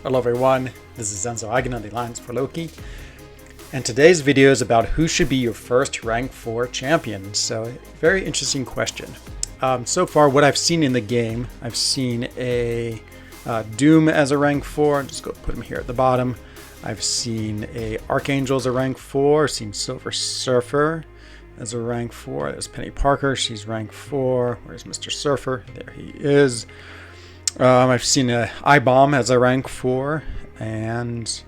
Hello everyone, this is Enzo Eigen on the Alliance for Loki, and today's video is about who should be your first rank 4 champion. So, very interesting question. So far, what I've seen in the game, I've seen a Doom as a rank 4. I'll just go put him here at the bottom. I've seen a Archangel as a rank 4. I've seen Silver Surfer as a rank 4. There's Penny Parker, she's rank 4. Where's Mr. Surfer? There he is. I've seen a I-Bomb as a rank 4, and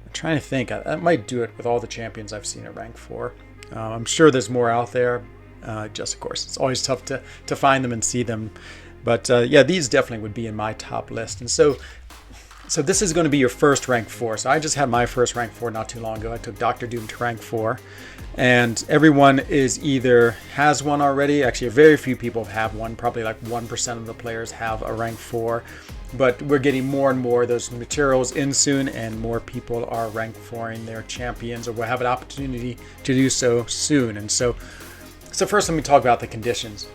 I'm trying to think. I might do it with all the champions I've seen at rank 4. I'm sure there's more out there. Just of course, it's always tough to find them and see them. But yeah, these definitely would be in my top list. And so this is going to be your first rank 4. So I just had my first rank 4 not too long ago. I took Dr. Doom to rank 4. And everyone is either has one already. Actually, very few people have one. Probably like 1% of the players have a rank 4. But we're getting more and more of those materials in soon, and more people are rank 4ing their champions, or will have an opportunity to do so soon. And so first let me talk about the conditions.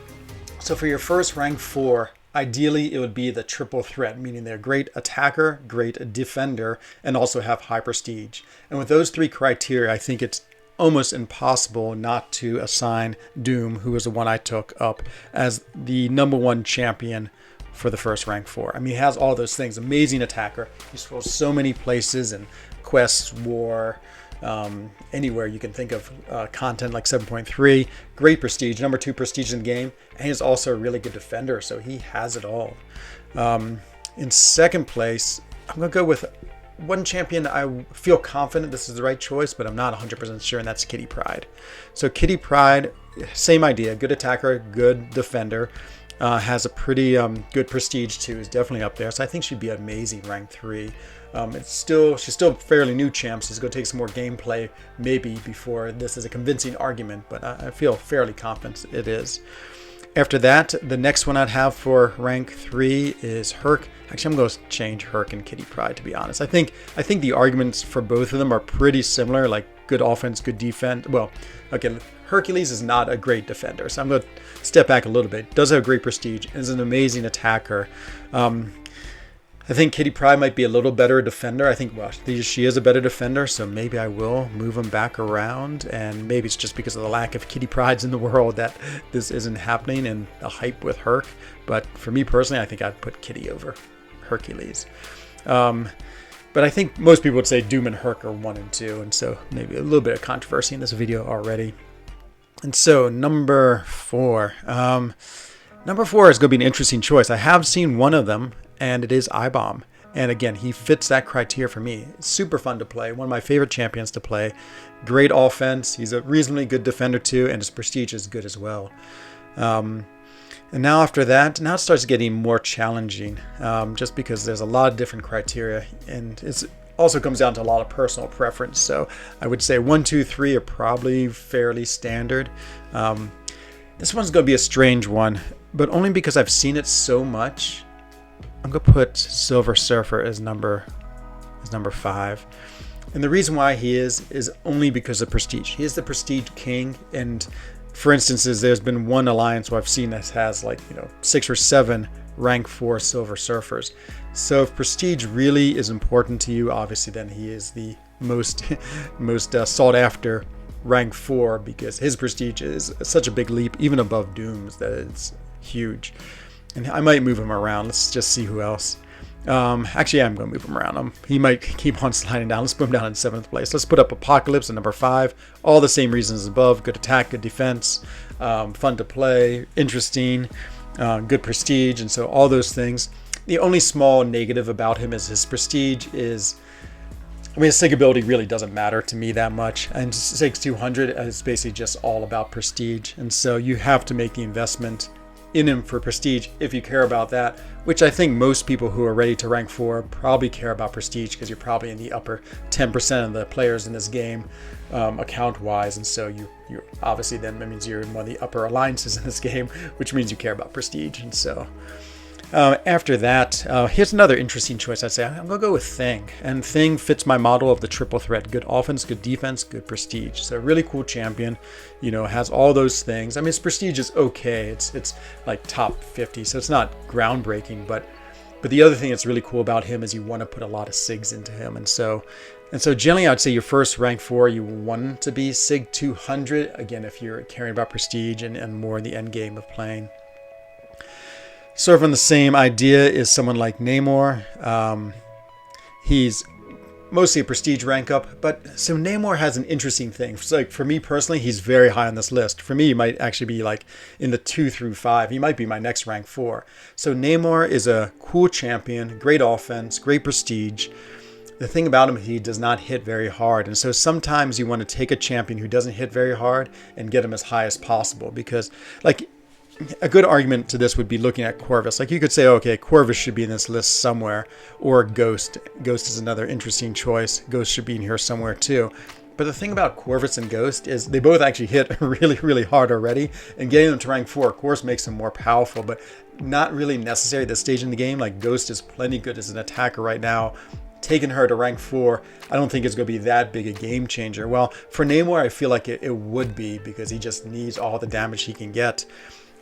So for your first rank 4, ideally it would be the triple threat, meaning they're great attacker, great defender, and also have high prestige. And with those 3 criteria, I think it's almost impossible not to assign Doom, who is the one I took up, as the #1 champion for the first rank 4. I mean, he has all those things. Amazing attacker. He's for so many places and quests, war, anywhere you can think of content like 7.3. Great prestige, #2 prestige in the game, and he's also a really good defender, so he has it all. In second place, I'm going to go with one champion I feel confident this is the right choice, but I'm not 100% sure, and that's Kitty Pryde. So Kitty Pryde, same idea, good attacker, good defender, has a pretty good prestige too, is definitely up there. So I think she'd be amazing rank 3. She's still fairly new champ, so it's going to take some more gameplay maybe before this is a convincing argument, but I feel fairly confident it is. After that, the next one I'd have for rank 3 is Herc. Actually, I'm going to change Herc and Kitty Pryde, to be honest. I think the arguments for both of them are pretty similar, like good offense, good defense. Well, okay, Hercules is not a great defender, so I'm going to step back a little bit. Does have great prestige, is an amazing attacker. I think Kitty Pryde might be a little better defender. I think, well, she is a better defender, so maybe I will move them back around, and maybe it's just because of the lack of Kitty Prydes in the world that this isn't happening and the hype with Herc. But for me personally, I think I'd put Kitty over Hercules. But I think most people would say Doom and Herc are 1 and 2, and so maybe a little bit of controversy in this video already. And so number 4. Number 4 is going to be an interesting choice. I have seen one of them, and it is I-Bomb. And again, he fits that criteria for me. It's super fun to play. One of my favorite champions to play. Great offense. He's a reasonably good defender too, and his prestige is good as well. And now after that, now it starts getting more challenging, just because there's a lot of different criteria, and it also comes down to a lot of personal preference. So I would say 1, 2, 3 are probably fairly standard. This one's going to be a strange one, but only because I've seen it so much. I'm going to put Silver Surfer as number 5. And the reason why he is only because of prestige. He is the prestige king, and for instance, there's been one alliance where I've seen that has 6 or 7 rank 4 Silver Surfers. So if prestige really is important to you, obviously then he is the most sought after rank 4, because his prestige is such a big leap, even above Doom's, that it's huge. And I might move him around. Let's just see who else. Actually, I'm going to move him around. He might keep on sliding down. Let's put him down in 7th place. Let's put up Apocalypse at number 5. All the same reasons as above. Good attack, good defense, fun to play, interesting, good prestige, and so all those things. The only small negative about him is his prestige is, his sig ability really doesn't matter to me that much. And 6200 is basically just all about prestige. And so you have to make the investment in him for prestige if you care about that, which I think most people who are ready to rank 4 probably care about prestige, because you're probably in the upper 10% of the players in this game account wise, and so you obviously then that means you're in one of the upper alliances in this game, which means you care about prestige. And so after that, here's another interesting choice. I'd say I'm gonna go with Thing, and Thing fits my model of the triple threat: good offense, good defense, good prestige. So a really cool champion, has all those things. I mean, his prestige is okay. It's like top 50, so it's not groundbreaking, but But the other thing that's really cool about him is you want to put a lot of SIGs into him. And so generally I'd say your first rank 4, you want to be SIG 200. Again, if you're caring about prestige and more in the end game of playing. Sort of on the same idea is someone like Namor. He's mostly a prestige rank up, but so Namor has an interesting thing. So like for me personally, he's very high on this list. For me, he might actually be like in the 2 through 5. He might be my next rank 4. So Namor is a cool champion, great offense, great prestige. The thing about him, he does not hit very hard. And so sometimes you want to take a champion who doesn't hit very hard and get him as high as possible, because like a good argument to this would be looking at Corvus. Like you could say, okay, Corvus should be in this list somewhere, or Ghost. Ghost is another interesting choice. Ghost should be in here somewhere too. But the thing about Corvus and Ghost is they both actually hit really, really hard already, and getting them to rank 4, of course, makes them more powerful, but not really necessary at this stage in the game. Like Ghost is plenty good as an attacker right now. Taking her to rank 4, I don't think it's going to be that big a game changer. Well, for Namor, I feel like it would be, because he just needs all the damage he can get.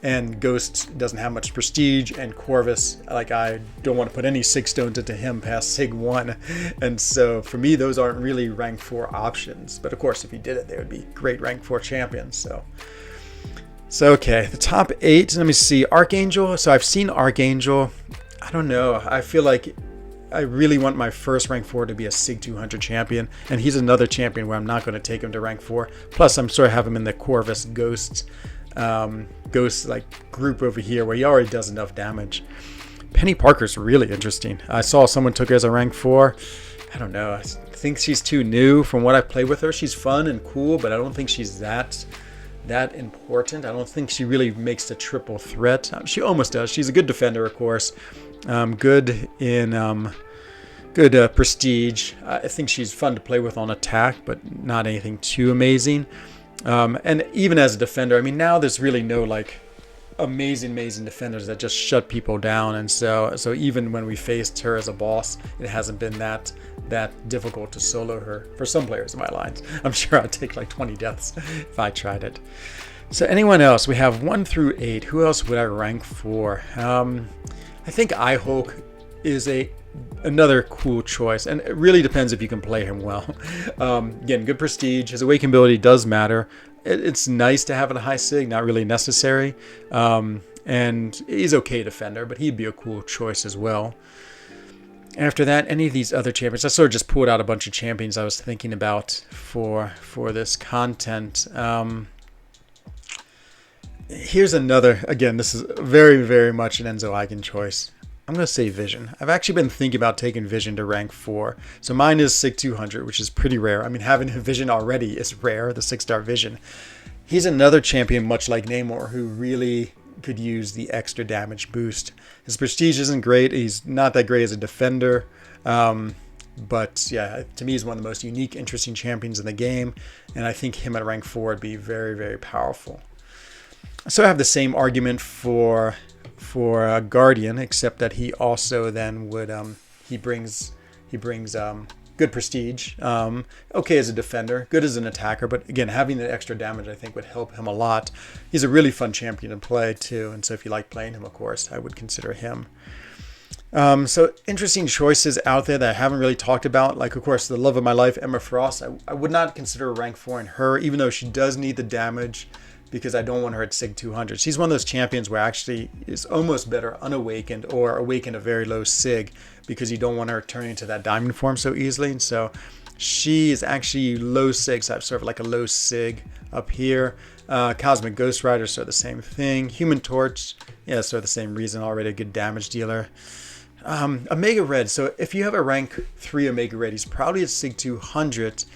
And Ghost doesn't have much prestige, and Corvus, like I don't want to put any SIG stones into him past SIG 1. And so for me, those aren't really rank 4 options. But of course, if he did it, they would be great rank 4 champions. So okay, the top 8, let me see. Archangel, so I've seen Archangel. I don't know, I feel like I really want my first rank 4 to be a SIG 200 champion, and he's another champion where I'm not going to take him to rank 4. Plus, I'm sort of have him in the Corvus Ghost like group over here where he already does enough damage. Penny Parker's really interesting. I saw someone took her as a rank 4. I don't know. I think she's too new. From what I've played with her, she's fun and cool, but I don't think she's that important. I don't think she really makes the triple threat. She almost does. She's a good defender, of course. Good in good prestige. I think she's fun to play with on attack, but not anything too amazing. And even as a defender, I mean, now there's really no like amazing defenders that just shut people down. And so even when we faced her as a boss, it hasn't been that difficult to solo her for some players in my lines. I'm sure I'd take like 20 deaths if I tried it. So anyone else? We have 1 through 8. Who else would I rank 4? I think iHulk is another cool choice, and it really depends if you can play him well. Again, good prestige. His awaken ability does matter. It's nice to have a high SIG, not really necessary. And he's okay defender, but he'd be a cool choice as well. After that, any of these other champions, I sort of just pulled out a bunch of champions I was thinking about for this content. Here's another, again, this is very, very much an Enzo Eigen choice. I'm going to say Vision. I've actually been thinking about taking Vision to rank 4. So mine is SIG 200, which is pretty rare. I mean, having a Vision already is rare, the 6-star Vision. He's another champion, much like Namor, who really could use the extra damage boost. His prestige isn't great. He's not that great as a defender. But yeah, to me, he's one of the most unique, interesting champions in the game. And I think him at rank 4 would be very, very powerful. So I have the same argument for Guardian, except that he also then would he brings good prestige, okay as a defender, good as an attacker, but again, having the extra damage I think would help him a lot. He's a really fun champion to play too, and so if you like playing him, of course, I would consider him. So interesting choices out there that I haven't really talked about, like of course the love of my life, Emma Frost. I would not consider a rank 4 in her, even though she does need the damage, because I don't want her at SIG 200. She's one of those champions where actually is almost better unawakened or awakened a very low SIG, because you don't want her turning into that diamond form so easily. And so she is actually low SIG, so I have sort of like a low SIG up here. Cosmic Ghost Rider, so the same thing. Human Torch, yeah, so the same reason, already a good damage dealer. Omega Red, so if you have a rank 3 Omega Red, he's probably at SIG 200.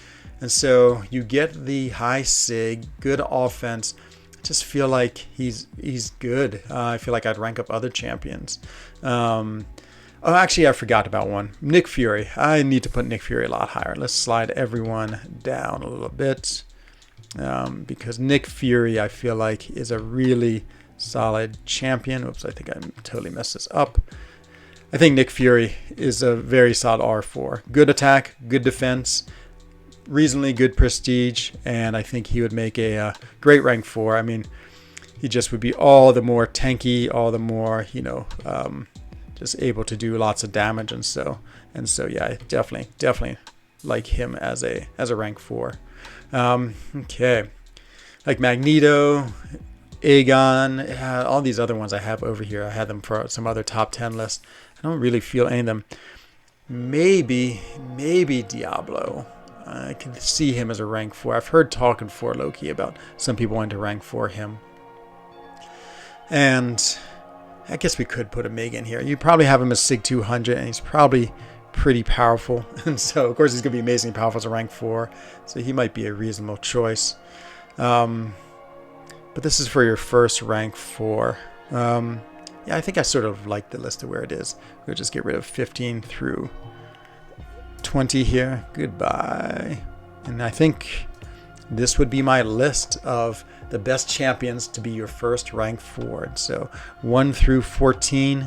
And so you get the high SIG, good offense. I just feel like he's good. I feel like I'd rank up other champions. Oh, actually, I forgot about one. Nick Fury. I need to put Nick Fury a lot higher. Let's slide everyone down a little bit. Because Nick Fury, I feel like, is a really solid champion. Oops, I think I totally messed this up. I think Nick Fury is a very solid R4. Good attack, good defense, reasonably good prestige, and I think he would make a great rank 4. I mean, he just would be all the more tanky, all the more, just able to do lots of damage, and so yeah, I definitely like him as a rank 4. Okay, like Magneto, Aegon, all these other ones I have over here. I had them for some other top 10 lists. I don't really feel any of them. Maybe Diablo. I can see him as a rank 4. I've heard talking for Loki about some people wanting to rank 4 him. And I guess we could put a Mig in here. You probably have him as Sig 200, and he's probably pretty powerful. And so, of course, he's going to be amazingly powerful as a rank 4. So he might be a reasonable choice. But this is for your first rank 4. Yeah, I think I sort of like the list of where it is. We'll just get rid of 15 through 20 here. Goodbye. And I think this would be my list of the best champions to be your first rank 4. And so 1 through 14,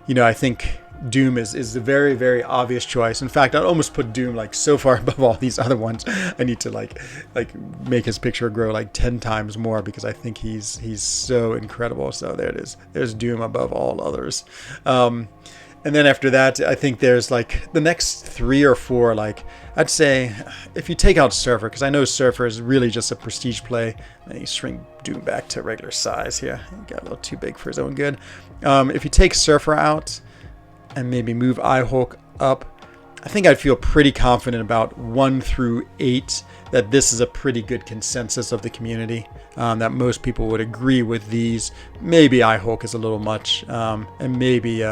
you know, I think Doom is a very, very obvious choice. In fact, I'd almost put Doom like so far above all these other ones. I need to like make his picture grow like 10 times more because I think he's so incredible. So there it is. There's Doom above all others. And then after that, I think there's like the next 3 or 4, like I'd say if you take out Surfer, because I know Surfer is really just a prestige play, and you shrink Doom back to regular size here. He got a little too big for his own good. If you take Surfer out and maybe move Ihulk up, I think I'd feel pretty confident about 1 through 8 that this is a pretty good consensus of the community, that most people would agree with these. Maybe Ihulk is a little much, and maybe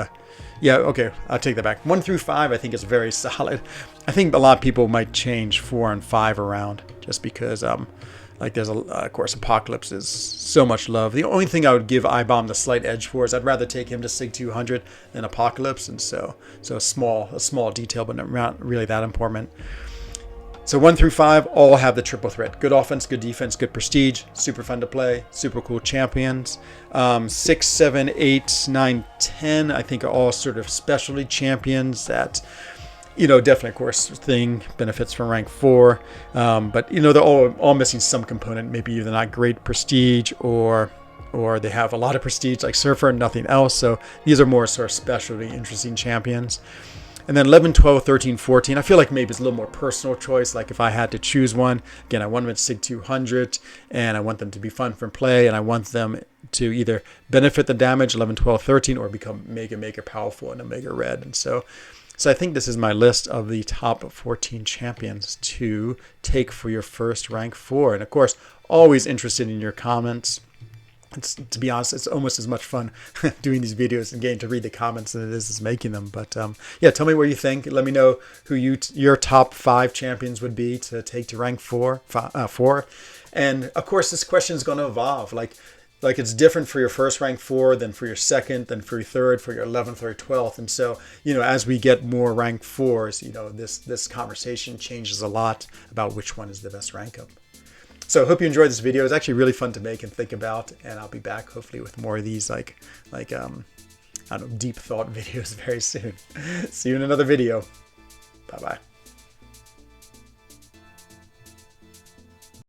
yeah, okay, I'll take that back. 1 through 5 I think is very solid. I think a lot of people might change 4 and 5 around just because like there's of course Apocalypse is so much love. The only thing I would give iBomb the slight edge for is I'd rather take him to Sig 200 than Apocalypse, and so a small detail, but not really that important. So 1 through 5 all have the triple threat: good offense, good defense, good prestige, super fun to play, super cool champions. 6, 7, 8, 9, 10 I think are all sort of specialty champions that, you know, definitely, of course, Thing benefits from rank 4, but you know they're all missing some component. Maybe either not great prestige or they have a lot of prestige like Surfer and nothing else. So these are more sort of specialty, interesting champions. And then 11, 12, 13, 14, I feel like maybe it's a little more personal choice. Like if I had to choose one, again, I want them at Sig 200, and I want them to be fun for play, and I want them to either benefit the damage, 11, 12, 13, or become mega powerful in a mega red. And so I think this is my list of the top 14 champions to take for your first rank 4. And of course, always interested in your comments. To be honest, it's almost as much fun doing these videos and getting to read the comments than it is making them. But yeah, tell me what you think. Let me know who your top 5 champions would be to take to rank 4. And of course, this question is going to evolve. Like it's different for your first rank 4 than for your second, than for your third, for your 11th or your 12th. And so, you know, as we get more rank 4s, you know, this conversation changes a lot about which one is the best rank up. So I hope you enjoyed this video. It's actually really fun to make and think about, and I'll be back hopefully with more of these I don't know, deep thought videos very soon. See you in another video. Bye-bye.